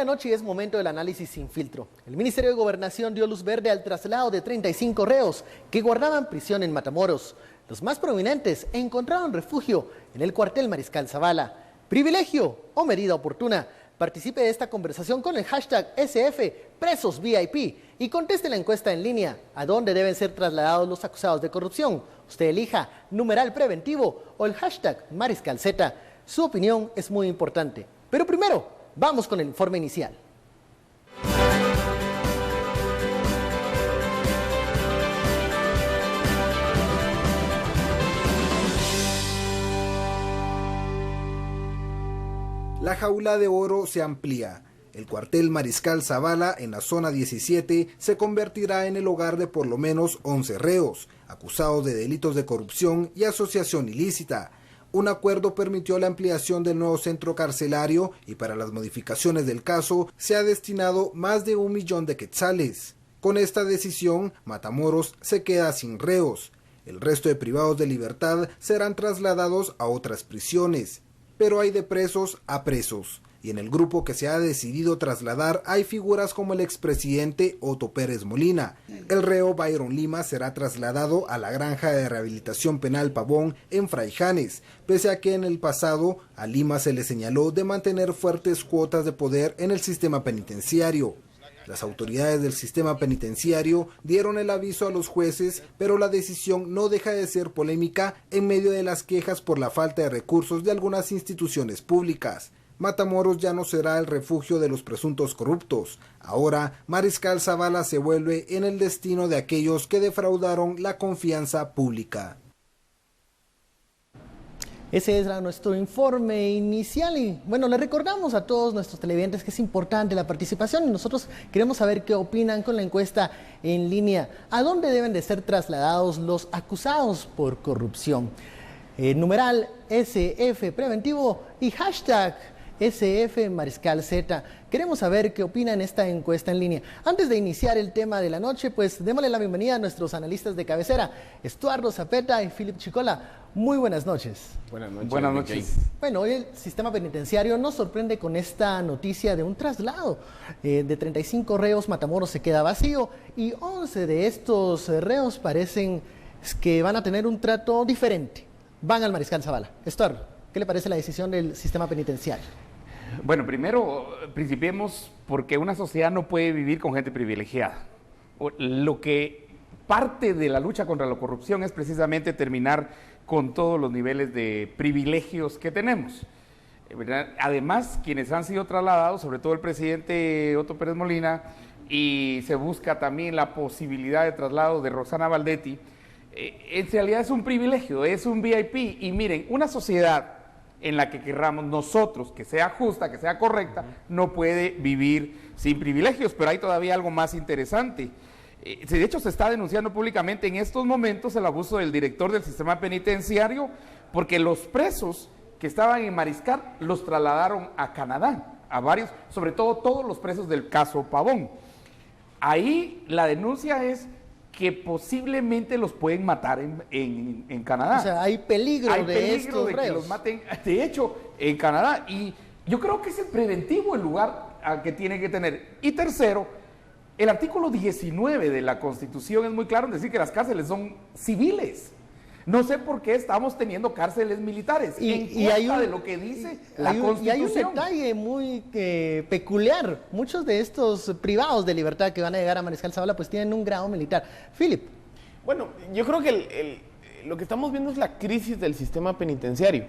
la noche y es momento del análisis sin filtro. El Ministerio de Gobernación dio luz verde al traslado de 35 reos que guardaban prisión en Matamoros. Los más prominentes encontraron refugio en el cuartel Mariscal Zavala. ¿Privilegio o medida oportuna? Participe de esta conversación con el hashtag SFPresosVIP y conteste la encuesta en línea. ¿A dónde deben ser trasladados los acusados de corrupción? Usted elija numeral preventivo o el hashtag MariscalZ. Su opinión es muy importante. Pero primero, vamos con el informe inicial. La jaula de oro se amplía. El cuartel Mariscal Zavala en la zona 17 se convertirá en el hogar de por lo menos 11 reos, acusados de delitos de corrupción y asociación ilícita. Un acuerdo permitió la ampliación del nuevo centro carcelario y para las modificaciones del caso se ha destinado más de 1 millón de quetzales. Con esta decisión, Matamoros se queda sin reos. El resto de privados de libertad serán trasladados a otras prisiones. Pero hay de presos a presos, y en el grupo que se ha decidido trasladar hay figuras como el expresidente Otto Pérez Molina. El reo Byron Lima será trasladado a la granja de rehabilitación penal Pavón en Fraijanes, pese a que en el pasado a Lima se le señaló de mantener fuertes cuotas de poder en el sistema penitenciario. Las autoridades del sistema penitenciario dieron el aviso a los jueces, pero la decisión no deja de ser polémica en medio de las quejas por la falta de recursos de algunas instituciones públicas. Matamoros ya no será el refugio de los presuntos corruptos. Ahora, Mariscal Zavala se vuelve en el destino de aquellos que defraudaron la confianza pública. Ese es nuestro informe inicial y bueno, le recordamos a todos nuestros televidentes que es importante la participación y nosotros queremos saber qué opinan con la encuesta en línea. ¿A dónde deben de ser trasladados los acusados por corrupción? Numeral SF preventivo y hashtag SF Mariscal Z. Queremos saber qué opinan en esta encuesta en línea. Antes de iniciar el tema de la noche, pues démosle la bienvenida a nuestros analistas de cabecera, Estuardo Zapeta y Philip Chicola. Muy buenas noches. Buenas noches. Buenas noches. Bueno, hoy el sistema penitenciario nos sorprende con esta noticia de un traslado de 35 reos. Matamoros se queda vacío y 11 de estos reos parecen que van a tener un trato diferente. Van al Mariscal Zavala. Estuardo, ¿qué le parece la decisión del sistema penitenciario? Bueno, primero, principiemos porque una sociedad no puede vivir con gente privilegiada. Lo que parte de la lucha contra la corrupción es precisamente terminar con todos los niveles de privilegios que tenemos. Además, quienes han sido trasladados, sobre todo el presidente Otto Pérez Molina, y se busca también la posibilidad de traslado de Roxana Valdetti, en realidad es un privilegio, es un VIP. Y miren, una sociedad en la que querramos nosotros que sea justa, que sea correcta, no puede vivir sin privilegios, pero hay todavía algo más interesante. De hecho, se está denunciando públicamente en estos momentos el abuso del director del sistema penitenciario, porque los presos que estaban en Mariscal los trasladaron a Canadá, a varios, sobre todo todos los presos del caso Pavón. Ahí la denuncia es que posiblemente los pueden matar en Canadá. O sea, hay peligro de estos de que reos. los maten, de hecho, en Canadá. Y yo creo que es el preventivo el lugar al que tiene que tener. Y tercero, el artículo 19 de la Constitución es muy claro en decir que las cárceles son civiles. No sé por qué estamos teniendo cárceles militares, y hay de lo que dice la Constitución. Y hay un detalle muy peculiar. Muchos de estos privados de libertad que van a llegar a Mariscal Zavala pues tienen un grado militar. Philip. Bueno, yo creo que lo que estamos viendo es la crisis del sistema penitenciario,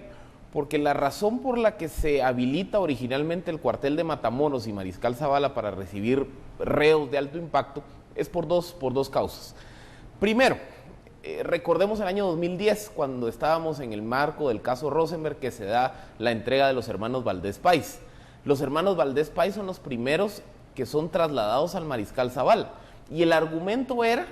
porque la razón por la que se habilita originalmente el cuartel de Matamoros y Mariscal Zavala para recibir reos de alto impacto es por dos causas. Primero, recordemos el año 2010, cuando estábamos en el marco del caso Rosenberg, que se da la entrega de los hermanos Valdés Pais. Los hermanos Valdés Pais son los primeros que son trasladados al Mariscal Zavala. Y el argumento era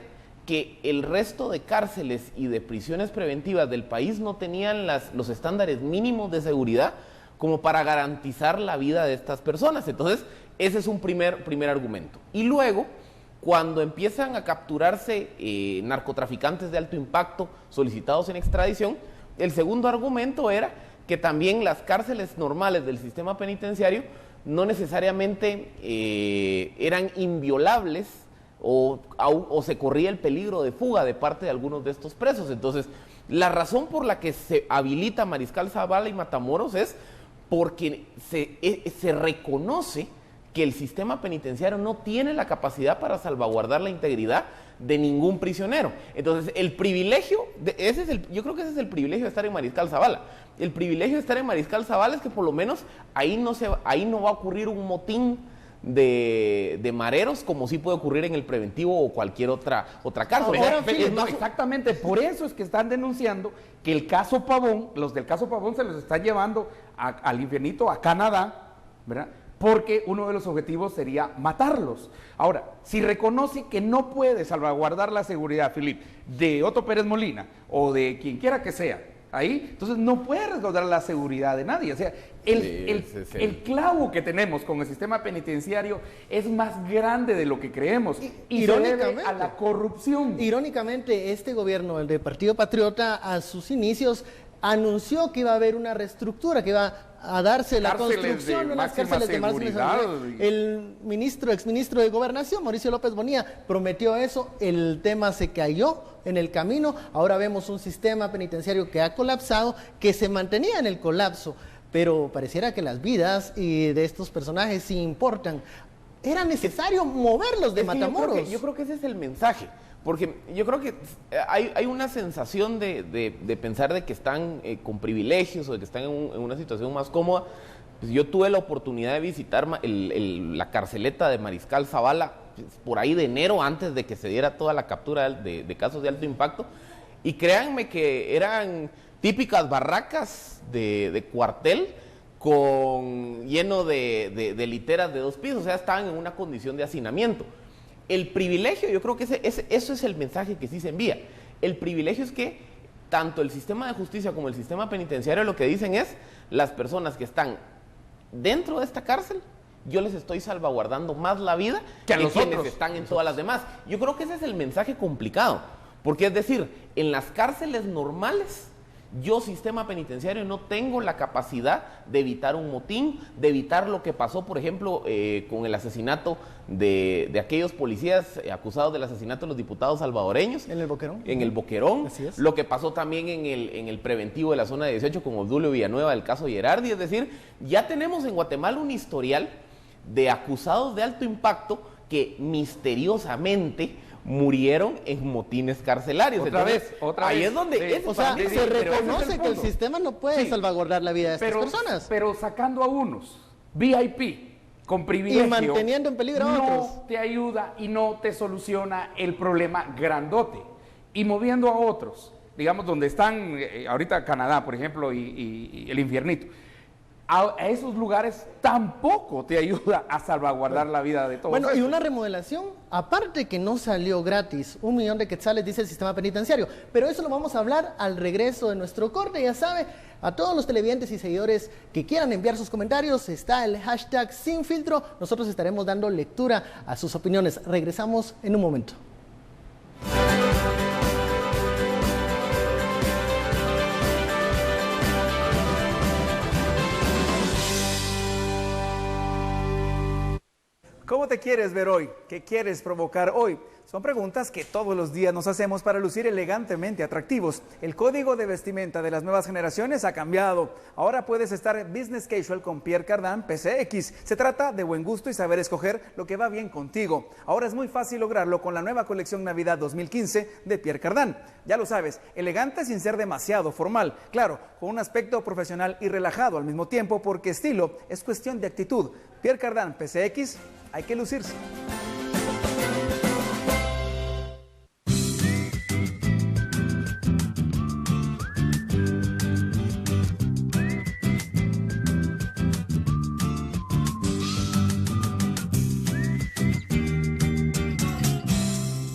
que el resto de cárceles y de prisiones preventivas del país no tenían los estándares mínimos de seguridad como para garantizar la vida de estas personas. Entonces, ese es un primer argumento. Y luego, cuando empiezan a capturarse narcotraficantes de alto impacto solicitados en extradición, el segundo argumento era que también las cárceles normales del sistema penitenciario no necesariamente eran inviolables o se corría el peligro de fuga de parte de algunos de estos presos. Entonces, la razón por la que se habilita Mariscal Zavala y Matamoros es porque se reconoce que el sistema penitenciario no tiene la capacidad para salvaguardar la integridad de ningún prisionero. Entonces, el privilegio, yo creo que ese es el privilegio de estar en Mariscal Zavala. El privilegio de estar en Mariscal Zavala es que por lo menos ahí no va a ocurrir un motín de mareros como sí puede ocurrir en el preventivo o cualquier otra cárcel. Exactamente, por eso es que están denunciando que el caso Pavón, los del caso Pavón se los están llevando al infiernito, a Canadá, ¿verdad? Porque uno de los objetivos sería matarlos. Ahora, si reconoce que no puede salvaguardar la seguridad, Filipe, de Otto Pérez Molina o de quien quiera que sea, ahí, entonces no puede resguardar la seguridad de nadie. O sea, el clavo que tenemos con el sistema penitenciario es más grande de lo que creemos y se debe a la corrupción. Irónicamente, este gobierno, el de Partido Patriota, a sus inicios anunció que iba a haber una reestructura, que iba a darse la construcción de unas cárceles de máxima seguridad. El exministro de Gobernación, Mauricio López Bonilla, prometió eso. El tema se cayó en el camino. Ahora vemos un sistema penitenciario que ha colapsado, que se mantenía en el colapso, pero pareciera que las vidas de estos personajes sí importan. Era necesario moverlos de Matamoros. Yo creo que ese es el mensaje. Porque yo creo que hay una sensación de pensar de que están con privilegios o de que están en una situación más cómoda. Pues yo tuve la oportunidad de visitar la carceleta de Mariscal Zavala por ahí de enero, antes de que se diera toda la captura de casos de alto impacto. Y créanme que eran típicas barracas de cuartel lleno de literas de 2 pisos. O sea, estaban en una condición de hacinamiento. El privilegio, yo creo que eso es el mensaje que sí se envía. El privilegio es que tanto el sistema de justicia como el sistema penitenciario lo que dicen es: las personas que están dentro de esta cárcel, yo les estoy salvaguardando más la vida que quienes están en todas las demás. Yo creo que ese es el mensaje complicado, porque es decir, en las cárceles normales, yo, sistema penitenciario, no tengo la capacidad de evitar un motín, de evitar lo que pasó, por ejemplo, con el asesinato de aquellos policías acusados del asesinato de los diputados salvadoreños. ¿En el Boquerón? En el Boquerón. Así es. Lo que pasó también en el preventivo de la zona 18 con Obdulio Villanueva del caso Gerardi. Es decir, ya tenemos en Guatemala un historial de acusados de alto impacto que misteriosamente murieron en motines carcelarios. Otra vez. Ahí es donde... O sea, se reconoce que el sistema no puede salvaguardar la vida de estas personas. Pero sacando a unos, VIP, con privilegio... Y manteniendo en peligro a otros. No te ayuda y no te soluciona el problema grandote. Y moviendo a otros, digamos, donde están ahorita Canadá, por ejemplo, y el infiernito, a esos lugares tampoco te ayuda a salvaguardar la vida de todos. Bueno, y una remodelación, aparte que no salió gratis, 1 millón de quetzales dice el sistema penitenciario, pero eso lo vamos a hablar al regreso de nuestro corte. Ya sabe, a todos los televidentes y seguidores que quieran enviar sus comentarios, está el hashtag Sin Filtro. Nosotros estaremos dando lectura a sus opiniones. Regresamos en un momento. ¿Cómo te quieres ver hoy? ¿Qué quieres provocar hoy? Son preguntas que todos los días nos hacemos para lucir elegantemente atractivos. El código de vestimenta de las nuevas generaciones ha cambiado. Ahora puedes estar business casual con Pierre Cardin PCX. Se trata de buen gusto y saber escoger lo que va bien contigo. Ahora es muy fácil lograrlo con la nueva colección Navidad 2015 de Pierre Cardin. Ya lo sabes, elegante sin ser demasiado formal. Claro, con un aspecto profesional y relajado al mismo tiempo, porque estilo es cuestión de actitud. Pierre Cardin PCX, hay que lucirse.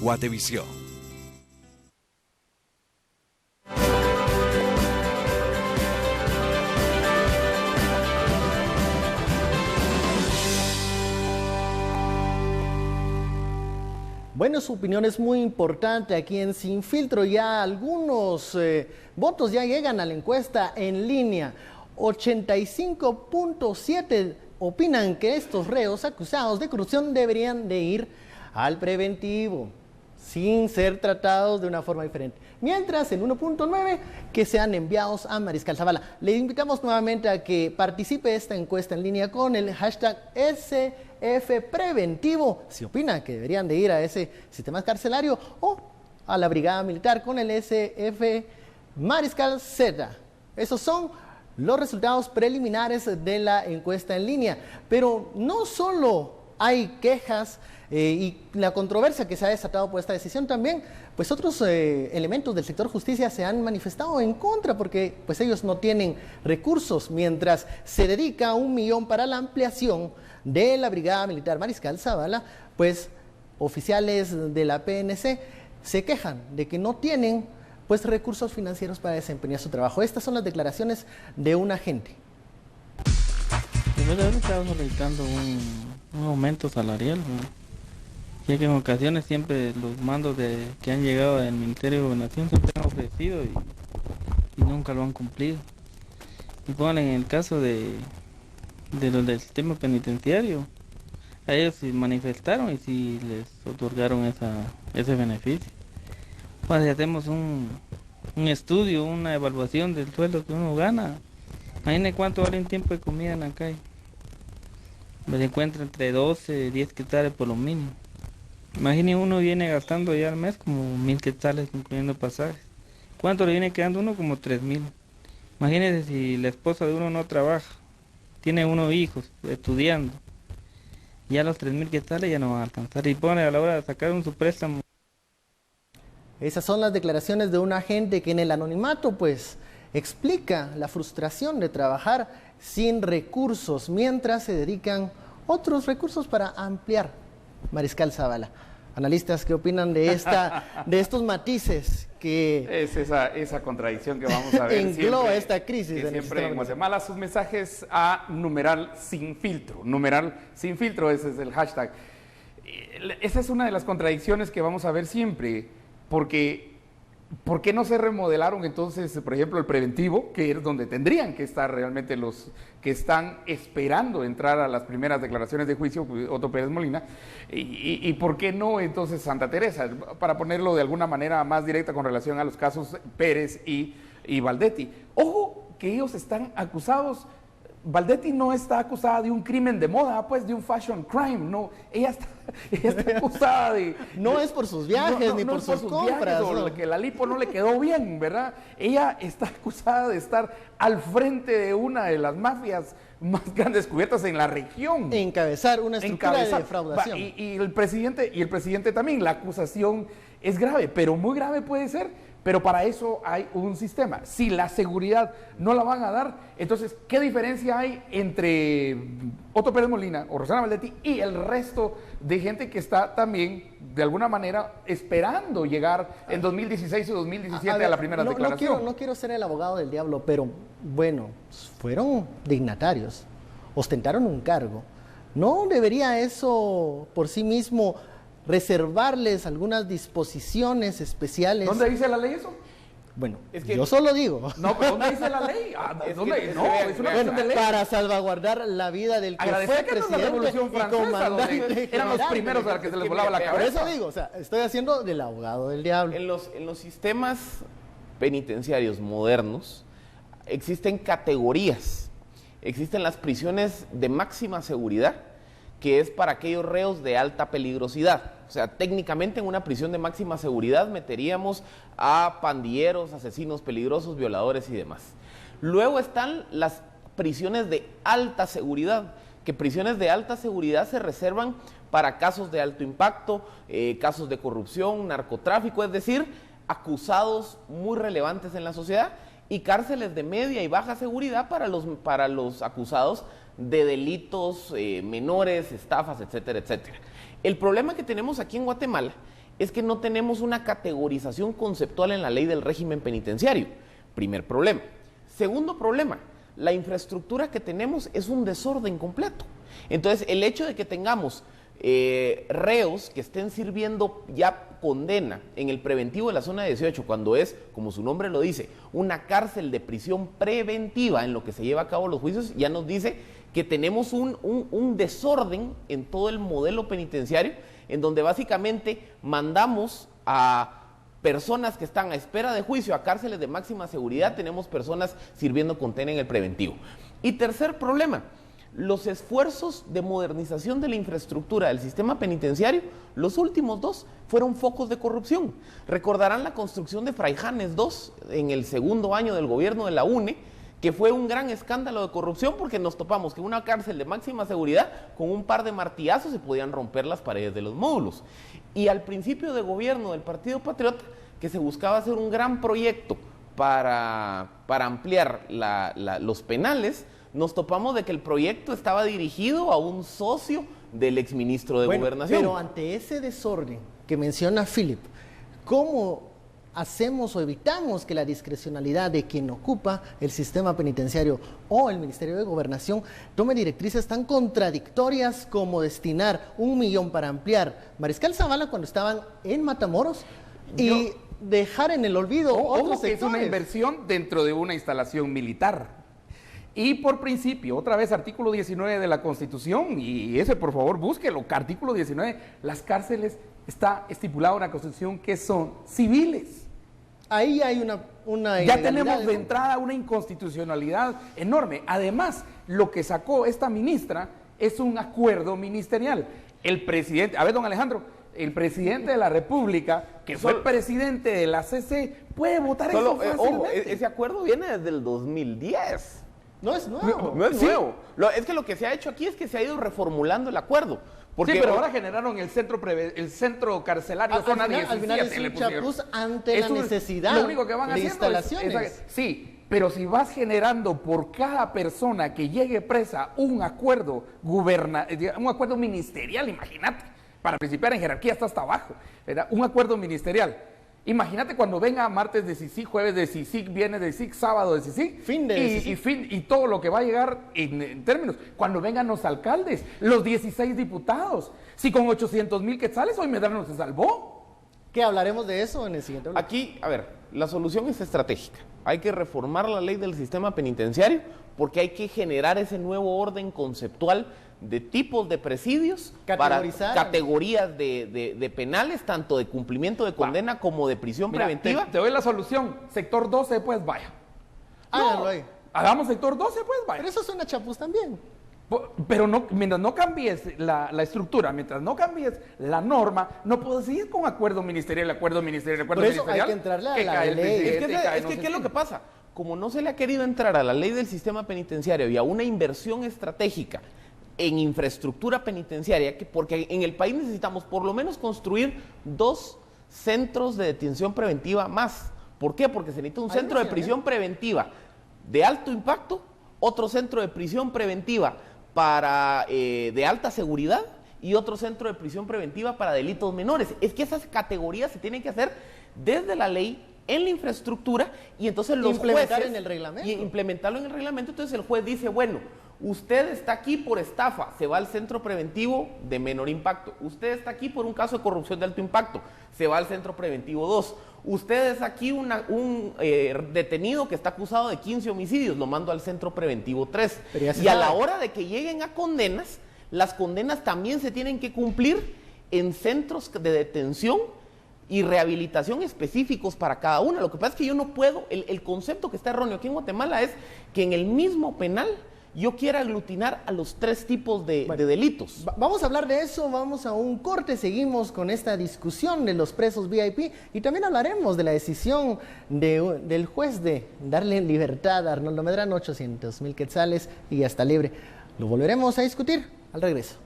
Guatevisión. Bueno, su opinión es muy importante aquí en Sin Filtro. Ya algunos votos ya llegan a la encuesta en línea. 85.7 opinan que estos reos acusados de corrupción deberían de ir al preventivo, sin ser tratados de una forma diferente. Mientras, el 1.9, que sean enviados a Mariscal Zavala. Le invitamos nuevamente a que participe de esta encuesta en línea con el hashtag SFPreventivo, si opina que deberían de ir a ese sistema carcelario o a la Brigada Militar con el SF Mariscal Z. Esos son los resultados preliminares de la encuesta en línea. Pero no solo hay quejas y la controversia que se ha desatado por esta decisión, también pues otros elementos del sector justicia se han manifestado en contra, porque pues ellos no tienen recursos, mientras se dedica 1 millón para la ampliación de la Brigada Militar Mariscal Zavala. Pues oficiales de la PNC se quejan de que no tienen pues recursos financieros para desempeñar su trabajo. Estas son las declaraciones de un agente. Primero estamos solicitando un aumento salarial, ¿no? Ya que en ocasiones siempre los mandos que han llegado del Ministerio de Gobernación siempre han ofrecido y nunca lo han cumplido. Y pongan en el caso de los del sistema penitenciario, a ellos sí manifestaron y sí les otorgaron ese beneficio. Pues si hacemos un estudio, una evaluación del sueldo que uno gana, imagínense cuánto vale un tiempo de comida en la calle. Se encuentra entre 12 y 10 quetzales por lo mínimo. Imagínense, uno viene gastando ya al mes como 1,000 quetzales incluyendo pasajes. ¿Cuánto le viene quedando uno? Como 3,000. Imagínense si la esposa de uno no trabaja, tiene unos hijos estudiando, ya los 3,000 quetzales ya no van a alcanzar. Y pone a la hora de sacar su préstamo. Esas son las declaraciones de un agente que en el anonimato pues explica la frustración de trabajar sin recursos, mientras se dedican otros recursos para ampliar Mariscal Zavala. Analistas, ¿qué opinan de estos matices que es esa contradicción que vamos a ver engloba siempre, esta crisis? que siempre en Guatemala? Sus mensajes a numeral sin filtro. Numeral sin filtro, ese es el hashtag. Esa es una de las contradicciones que vamos a ver siempre, porque ¿por qué no se remodelaron entonces, por ejemplo, el preventivo, que es donde tendrían que estar realmente los que están esperando entrar a las primeras declaraciones de juicio, Otto Pérez Molina, y por qué no entonces Santa Teresa, para ponerlo de alguna manera más directa con relación a los casos Pérez y Valdetti? Ojo que ellos están acusados. Valdetti no está acusada de un crimen de moda, pues de un fashion crime, no, ella está acusada de... No es por sus viajes ni por sus compras. O que la lipo no le quedó bien, ¿verdad? Ella está acusada de estar al frente de una de las mafias más grandes cubiertas en la región. Encabezar una estructura de defraudación. Y el presidente también, la acusación es grave, pero muy grave puede ser. Pero para eso hay un sistema. Si la seguridad no la van a dar, entonces, ¿qué diferencia hay entre Otto Pérez Molina o Rosana Valdetti y el resto de gente que está también, de alguna manera, esperando llegar en 2016 o 2017 a la primera declaración? No quiero ser el abogado del diablo, pero bueno, fueron dignatarios, ostentaron un cargo. ¿No debería eso por sí mismo reservarles algunas disposiciones especiales? ¿Dónde dice la ley eso? Bueno, yo solo digo. No, pero ¿dónde dice la ley? Es una cuestión de ley. Para salvaguardar la vida del que fue presidente la Revolución Francesa, donde eran los primeros a los que se les volaba la cabeza. Por eso digo, o sea, estoy haciendo del abogado del diablo. En los sistemas penitenciarios modernos existen categorías. Existen las prisiones de máxima seguridad, que es para aquellos reos de alta peligrosidad. O sea, técnicamente en una prisión de máxima seguridad meteríamos a pandilleros, asesinos peligrosos, violadores y demás. Luego están las prisiones de alta seguridad, que prisiones de alta seguridad se reservan para casos de alto impacto, casos de corrupción, narcotráfico, es decir, acusados muy relevantes en la sociedad, y cárceles de media y baja seguridad para los acusados de delitos menores, estafas, etcétera, etcétera. El problema que tenemos aquí en Guatemala es que no tenemos una categorización conceptual en la ley del régimen penitenciario. Primer problema. Segundo problema, la infraestructura que tenemos es un desorden completo. Entonces, el hecho de que tengamos reos que estén sirviendo ya condena en el preventivo de la zona 18, cuando es, como su nombre lo dice, una cárcel de prisión preventiva en lo que se lleva a cabo los juicios, ya nos dice que tenemos un desorden en todo el modelo penitenciario, en donde básicamente mandamos a personas que están a espera de juicio a cárceles de máxima seguridad, tenemos personas sirviendo condena en el preventivo. Y tercer problema, los esfuerzos de modernización de la infraestructura del sistema penitenciario, los últimos 2 fueron focos de corrupción. Recordarán la construcción de Fraijanes 2 en el segundo año del gobierno de la UNE, que fue un gran escándalo de corrupción porque nos topamos que en una cárcel de máxima seguridad, con un par de martillazos se podían romper las paredes de los módulos. Y al principio de gobierno del Partido Patriota, que se buscaba hacer un gran proyecto para ampliar los penales, nos topamos de que el proyecto estaba dirigido a un socio del exministro de Gobernación. Pero ante ese desorden que menciona Philip, ¿cómo hacemos o evitamos que la discrecionalidad de quien ocupa el sistema penitenciario o el Ministerio de Gobernación tome directrices tan contradictorias como destinar 1 millón para ampliar Mariscal Zavala cuando estaban en Matamoros y dejar en el olvido otros que es una inversión dentro de una instalación militar? Y por principio, otra vez, artículo 19 de la Constitución, y ese por favor búsquelo, artículo 19, las cárceles está estipulado en la Constitución que son civiles. Ahí hay una ya tenemos de entrada una inconstitucionalidad enorme. Además, lo que sacó esta ministra es un acuerdo ministerial. El presidente, a ver, don Alejandro, el presidente de la República, que fue presidente de la CC, puede votar eso fácilmente. Ese acuerdo viene desde el 2010. No es nuevo. No es nuevo. Es que lo que se ha hecho aquí es que se ha ido reformulando el acuerdo. Porque sí, pero ahora generaron el centro carcelario zona 17. Al final es un chapuz ante la necesidad lo único que van de instalaciones. Sí, pero si vas generando por cada persona que llegue presa un acuerdo ministerial, imagínate, para principiar en jerarquía hasta abajo, ¿verdad? Un acuerdo ministerial. Imagínate cuando venga martes de CICIG, jueves de CICIG, viernes de CICIG, sábado de CICIG, y todo lo que va a llegar en términos. Cuando vengan los alcaldes, los 16 diputados, si con 800,000 quetzales hoy Medrano se salvó. ¿Qué hablaremos de eso en el siguiente bloque? Aquí, a ver, la solución es estratégica. Hay que reformar la ley del sistema penitenciario porque hay que generar ese nuevo orden conceptual de tipos de presidios, para categorías de penales, tanto de cumplimiento de condena como de prisión preventiva. Te doy la solución, sector 12, pues vaya. Háganlo ahí. Hagamos sector 12, pues vaya. Pero eso suena chapuz también. Pero no, mientras no cambies la estructura, mientras no cambies la norma, no puedes seguir con acuerdo ministerial. Por eso hay que entrarle a la ley. Es que ¿qué es lo que pasa? Como no se le ha querido entrar a la ley del sistema penitenciario y a una inversión estratégica en infraestructura penitenciaria, porque en el país necesitamos por lo menos construir 2 centros de detención preventiva más. ¿Por qué? Porque se necesita un centro de prisión preventiva de alto impacto, otro centro de prisión preventiva de alta seguridad y otro centro de prisión preventiva para delitos menores. Es que esas categorías se tienen que hacer desde la ley, en la infraestructura, y entonces los jueces... en el reglamento. Y implementarlo en el reglamento. Entonces el juez dice, bueno, usted está aquí por estafa, se va al centro preventivo de menor impacto. Usted está aquí por un caso de corrupción de alto impacto, se va al centro preventivo 2. Usted es aquí un detenido que está acusado de 15 homicidios, lo mando al centro preventivo 3. Y a la hora de que lleguen a condenas, las condenas también se tienen que cumplir en centros de detención y rehabilitación específicos para cada una. Lo que pasa es que yo no puedo, el concepto que está erróneo aquí en Guatemala es que en el mismo penal yo quiero aglutinar a los 3 tipos de delitos. Vamos a hablar de eso, vamos a un corte, seguimos con esta discusión de los presos VIP y también hablaremos de la decisión del juez de darle libertad a Arnoldo Medrano, 800,000 quetzales y ya está libre. Lo volveremos a discutir al regreso.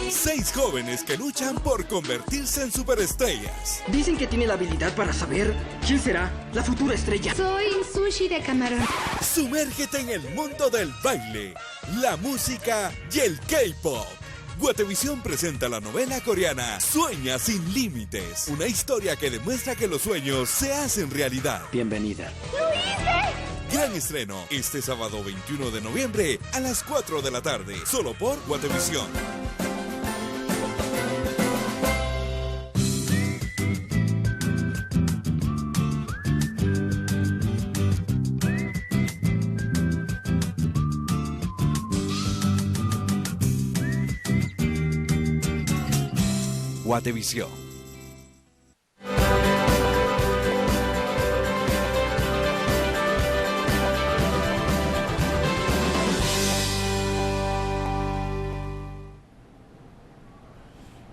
Seis jóvenes que luchan por convertirse en superestrellas. Dicen que tiene la habilidad para saber quién será la futura estrella. Soy sushi de camarón. Sumérgete en el mundo del baile, la música y el K-pop. Guatevisión presenta la novela coreana Sueña sin límites. Una historia que demuestra que los sueños se hacen realidad. Bienvenida. ¡Lo hice! Gran estreno este sábado 21 de noviembre a las 4 de la tarde. Solo por Guatevisión. Guatevisión.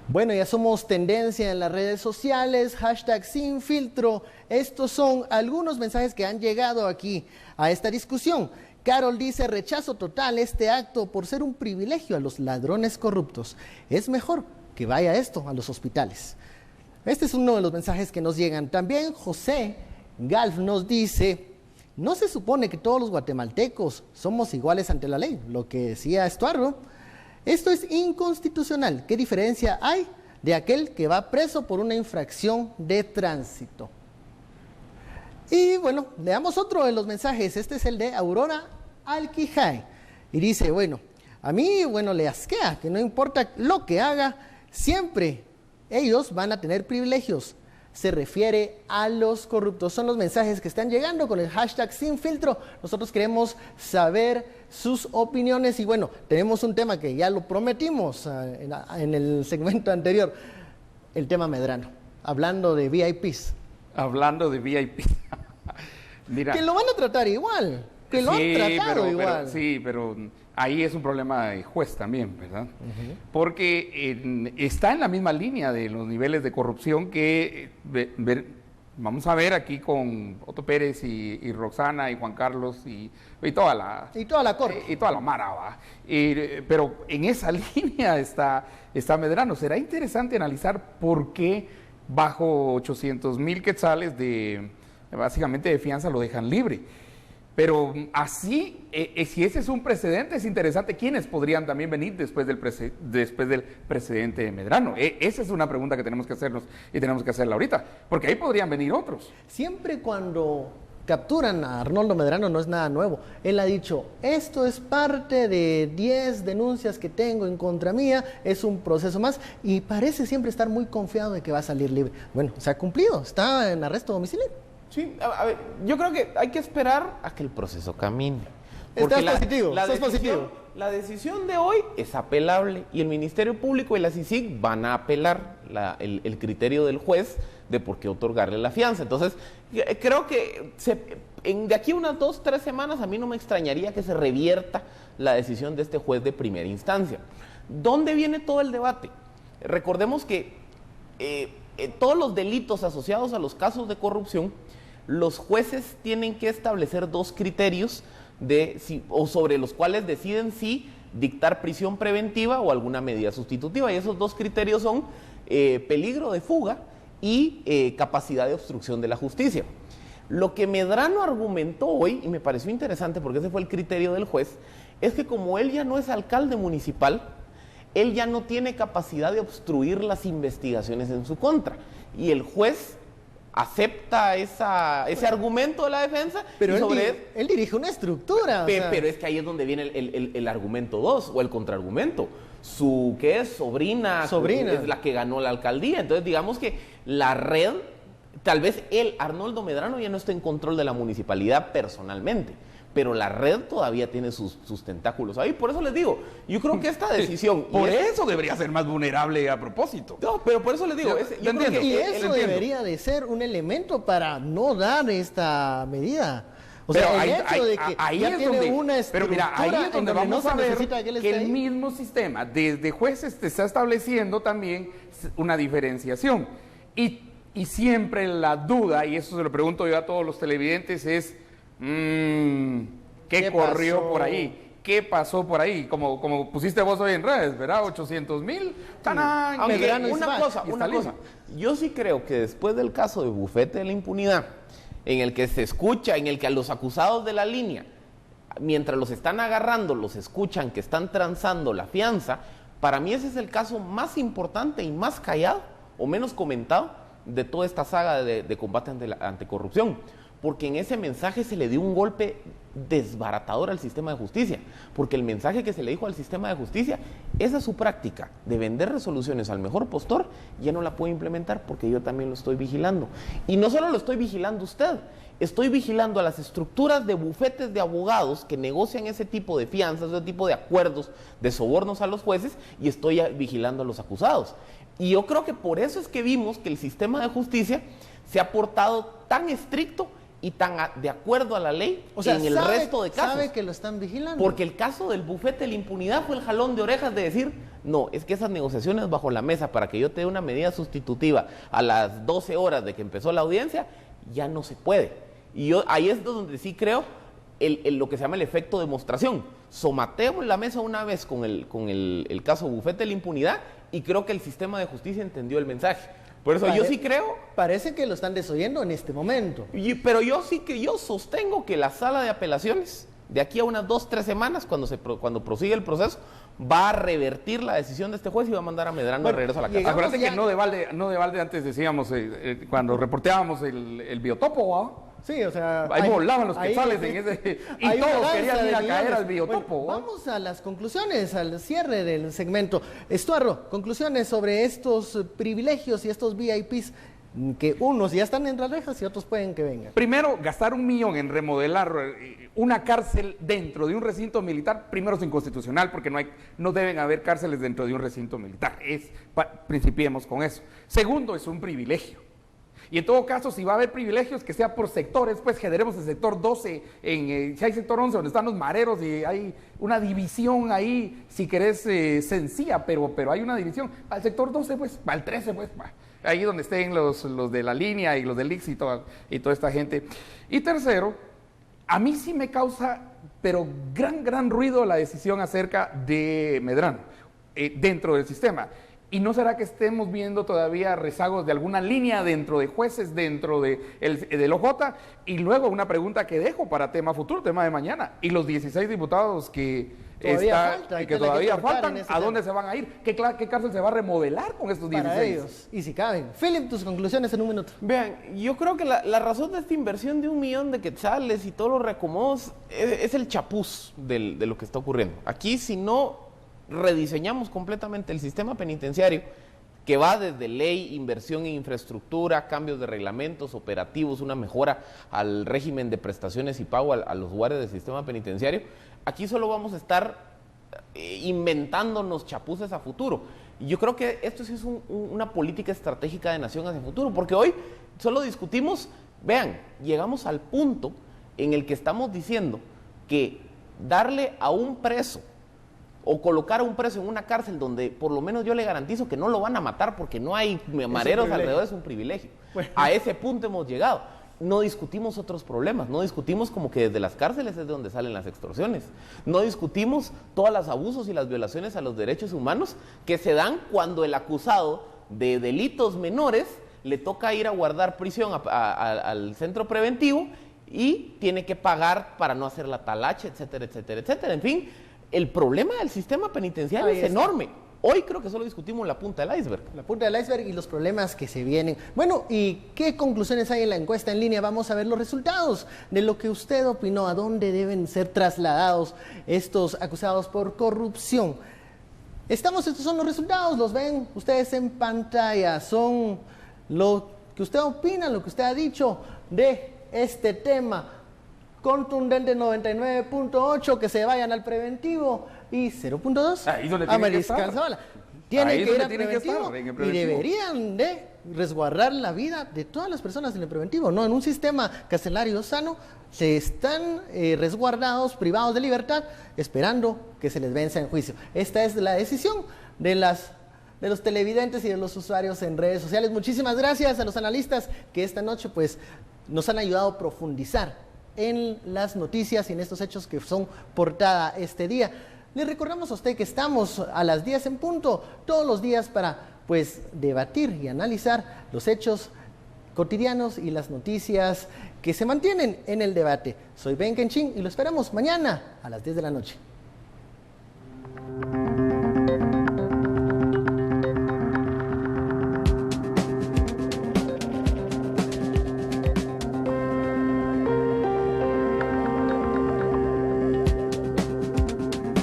Bueno, ya somos tendencia en las redes sociales, hashtag sin filtro. Estos son algunos mensajes que han llegado aquí a esta discusión. Carol dice, rechazo total este acto por ser un privilegio a los ladrones corruptos. Es mejor que vaya esto a los hospitales. Este es uno de los mensajes que nos llegan. También José Galf nos dice, no se supone que todos los guatemaltecos somos iguales ante la ley, lo que decía Estuardo. Esto es inconstitucional. ¿Qué diferencia hay de aquel que va preso por una infracción de tránsito? Y bueno, leamos otro de los mensajes. Este es el de Aurora Alquijay. Y dice, bueno, a mí, le asquea que no importa lo que haga, siempre ellos van a tener privilegios. Se refiere a los corruptos. Son los mensajes que están llegando con el hashtag sin filtro. Nosotros queremos saber sus opiniones y bueno, tenemos un tema que ya lo prometimos en el segmento anterior, el tema Medrano, hablando de VIPs. Hablando de VIP. Mira, que lo van a tratar igual, que lo han tratado igual. Pero ahí es un problema de juez también, ¿verdad? Porque está en la misma línea de los niveles de corrupción que vamos a ver aquí con Otto Pérez y Roxana y Juan Carlos y toda la corte. Y toda la mara, ¿va? Pero en esa línea está Medrano. Será interesante analizar por qué bajo 800,000 quetzales básicamente de fianza lo dejan libre. Pero así, si ese es un precedente, es interesante quiénes podrían también venir después del precedente de Medrano. Esa es una pregunta que tenemos que hacernos y tenemos que hacerla ahorita, porque ahí podrían venir otros. Siempre cuando capturan a Arnoldo Medrano no es nada nuevo. Él ha dicho, esto es parte de 10 denuncias que tengo en contra mía, es un proceso más, y parece siempre estar muy confiado de que va a salir libre. Bueno, se ha cumplido, está en arresto domiciliario. Sí, a ver, yo creo que hay que esperar a que el proceso camine. ¿Estás positivo? ¿Estás positivo? La decisión de hoy es apelable y el Ministerio Público y la CICIG van a apelar el criterio del juez de por qué otorgarle la fianza. Entonces, creo que de aquí unas 2, 3 semanas a mí no me extrañaría que se revierta la decisión de este juez de primera instancia. ¿Dónde viene todo el debate? Recordemos que todos los delitos asociados a los casos de corrupción, los jueces tienen que establecer 2 criterios sobre los cuales deciden si dictar prisión preventiva o alguna medida sustitutiva. Y esos 2 criterios son peligro de fuga y capacidad de obstrucción de la justicia. Lo que Medrano argumentó hoy, y me pareció interesante porque ese fue el criterio del juez, es que como él ya no es alcalde municipal, él ya no tiene capacidad de obstruir las investigaciones en su contra. Y el juez acepta ese argumento de la defensa. Pero él dirige una estructura. Pero es que ahí es donde viene el argumento 2 o el contraargumento. Su sobrina es la que ganó la alcaldía. Entonces digamos que la red, tal vez Arnoldo Medrano ya no está en control de la municipalidad personalmente, pero la red todavía tiene sus tentáculos ahí. Por eso les digo, yo creo que esta decisión... Por eso debería ser más vulnerable a propósito. No, pero por eso les digo... Y eso debería de ser un elemento para no dar esta medida. O sea, el hecho de que ya tiene una estructura. Pero mira, ahí es donde vamos a ver que el ahí. mismo sistema desde jueces te está estableciendo también una diferenciación. Y siempre la duda, y eso se lo pregunto yo a todos los televidentes, es... ¿Qué corrió pasó por ahí? ¿Qué pasó por ahí? Como pusiste vos hoy en redes, ¿verdad? 800,000. Una cosa. Yo sí creo que después del caso de Bufete de la Impunidad, en el que se escucha, en el que a los acusados de la línea, mientras los están agarrando, los escuchan que están transando la fianza, para mí ese es el caso más importante y más callado o menos comentado de toda esta saga de combate ante corrupción. Porque en ese mensaje se le dio un golpe desbaratador al sistema de justicia, porque el mensaje que se le dijo al sistema de justicia, esa es su práctica de vender resoluciones al mejor postor, ya no la puede implementar porque yo también lo estoy vigilando. Y no solo lo estoy vigilando usted, estoy vigilando a las estructuras de bufetes de abogados que negocian ese tipo de fianzas, ese tipo de acuerdos, de sobornos a los jueces, y estoy vigilando a los acusados. Y yo creo que por eso es que vimos que el sistema de justicia se ha portado tan estricto y tan de acuerdo a la ley, o sea, en el resto de casos. Sabe que lo están vigilando. Porque el caso del bufete de la impunidad fue el jalón de orejas de decir, no, es que esas negociaciones bajo la mesa para que yo te dé una medida sustitutiva a las 12 horas de que empezó la audiencia, ya no se puede. Y yo ahí es donde sí creo lo que se llama el efecto demostración. Somatemos la mesa una vez con el caso bufete de la impunidad y creo que el sistema de justicia entendió el mensaje. Por eso yo sí creo... Parece que lo están desoyendo en este momento. Pero yo sostengo que la sala de apelaciones, de aquí a unas 2-3 semanas, cuando prosigue el proceso, va a revertir la decisión de este juez y va a mandar a Medrano de regreso a la casa. Acuérdate que no de balde antes decíamos, cuando reporteábamos el biotopo, ¿no? Sí, o sea... Ahí volaban los quetzales en ese... Y todos querían ir a caer al biotopo. Bueno, vamos a las conclusiones, al cierre del segmento. Estuardo, conclusiones sobre estos privilegios y estos VIPs, que unos ya están en las rejas y otros pueden que vengan. Primero, gastar $1 millón en remodelar una cárcel dentro de un recinto militar, primero es inconstitucional, porque no deben haber cárceles dentro de un recinto militar. Principiemos con eso. Segundo, es un privilegio. Y en todo caso, si va a haber privilegios, que sea por sectores, pues generemos el sector 12, si hay sector 11, donde están los mareros, y hay una división ahí, si querés, sencilla, pero hay una división. Para el sector 12, pues, para el 13, pues, ahí donde estén los de la línea y los del IX y toda esta gente. Y tercero, a mí sí me causa, pero gran ruido la decisión acerca de Medrano, dentro del sistema. ¿Y no será que estemos viendo todavía rezagos de alguna línea dentro de jueces, dentro del OJ? Y luego una pregunta que dejo para tema futuro, tema de mañana. ¿Y los 16 diputados que todavía faltan, a dónde se van a ir? ¿Qué cárcel se va a remodelar con estos 16? Para ellos, y si caben. Philip, tus conclusiones en un minuto. Vean, yo creo que la razón de esta inversión de $1 millón de quetzales y todos los reacomodos es el chapuz de lo que está ocurriendo. Aquí, si no rediseñamos completamente el sistema penitenciario, que va desde ley, inversión en infraestructura, cambios de reglamentos operativos, una mejora al régimen de prestaciones y pago a los guardias del sistema penitenciario. Aquí solo vamos a estar inventándonos chapuces a futuro. Y yo creo que esto sí es una política estratégica de nación hacia el futuro, porque hoy solo discutimos, vean, llegamos al punto en el que estamos diciendo que darle a un preso o colocar a un preso en una cárcel donde por lo menos yo le garantizo que no lo van a matar porque no hay mareros alrededor, es un privilegio. Bueno. A ese punto hemos llegado. No discutimos otros problemas, no discutimos como que desde las cárceles es de donde salen las extorsiones, no discutimos todos los abusos y las violaciones a los derechos humanos que se dan cuando el acusado de delitos menores le toca ir a guardar prisión al centro preventivo y tiene que pagar para no hacer la talacha, etcétera, etcétera, etcétera. En fin, el problema del sistema penitenciario es enorme. Hoy creo que solo discutimos la punta del iceberg. La punta del iceberg y los problemas que se vienen. Bueno, ¿y qué conclusiones hay en la encuesta en línea? Vamos a ver los resultados de lo que usted opinó, a dónde deben ser trasladados estos acusados por corrupción. Estos son los resultados, los ven ustedes en pantalla, son lo que usted opina, lo que usted ha dicho de este tema. Contundente 99.8, que se vayan al preventivo, y 0.2 a Mariscal Zavala. Tienen que ir al preventivo y deberían de resguardar la vida de todas las personas en el preventivo. No, en un sistema carcelario sano se están resguardados, privados de libertad, esperando que se les venza en juicio. Esta es la decisión de los televidentes y de los usuarios en redes sociales. Muchísimas gracias a los analistas que esta noche pues nos han ayudado a profundizar en las noticias y en estos hechos que son portada este día. Le recordamos a usted que estamos a las 10 en punto, todos los días para pues debatir y analizar los hechos cotidianos y las noticias que se mantienen en el debate. Soy Ben Kenchin y lo esperamos mañana a las 10 de la noche.